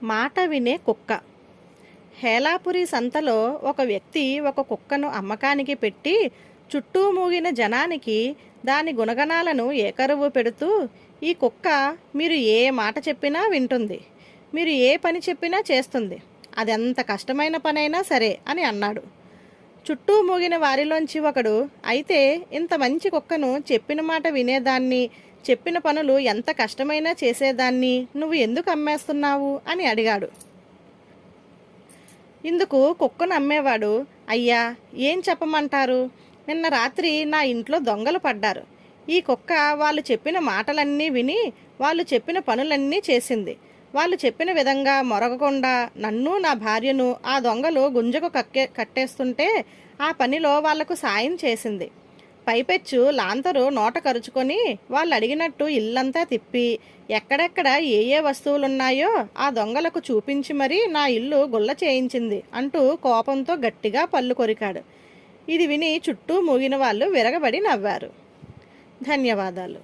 మాట వినే కుక్క. హేలాపురి సంతలో ఒక వ్యక్తి ఒక కుక్కను అమ్మకానికి పెట్టి చుట్టూ మూగిన జనానికి దాని గుణగణాలను ఏకరువు పెడుతూ, ఈ కుక్క మీరు ఏ మాట చెప్పినా వింటుంది, మీరు ఏ పని చెప్పినా చేస్తుంది, అదెంత కష్టమైన పనైనా సరే అని అన్నాడు. చుట్టూ మూగిన వారిలోంచి ఒకడు, అయితే ఇంత మంచి కుక్కను చెప్పిన మాట వినేదాన్ని, చెప్పిన పనులు ఎంత కష్టమైనా చేసేదాన్ని నువ్వు ఎందుకు అమ్మేస్తున్నావు అని అడిగాడు. ఇందుకు కుక్కను అమ్మేవాడు, అయ్యా ఏం చెప్పమంటారు, నిన్న రాత్రి నా ఇంట్లో దొంగలు పడ్డారు. ఈ కుక్క వాళ్ళు చెప్పిన మాటలన్నీ విని వాళ్ళు చెప్పిన పనులన్నీ చేసింది. వాళ్ళు చెప్పిన విధంగా మొరగకుండా నన్ను నా భార్యను ఆ దొంగలు గుంజకు కట్టేస్తుంటే ఆ పనిలో వాళ్లకు సాయం చేసింది. పైపెచ్చు లాంతరు నోట కరుచుకొని వాళ్ళు అడిగినట్టు ఇల్లంతా తిప్పి ఎక్కడెక్కడ ఏ ఏ వస్తువులున్నాయో ఆ దొంగలకు చూపించి మరీ నా ఇల్లు గుల్ల చేయించింది అంటూ కోపంతో గట్టిగా పళ్ళు కొరికాడు. ఇది విని చుట్టూ మూగిన వాళ్ళు విరగబడి నవ్వారు. ధన్యవాదాలు.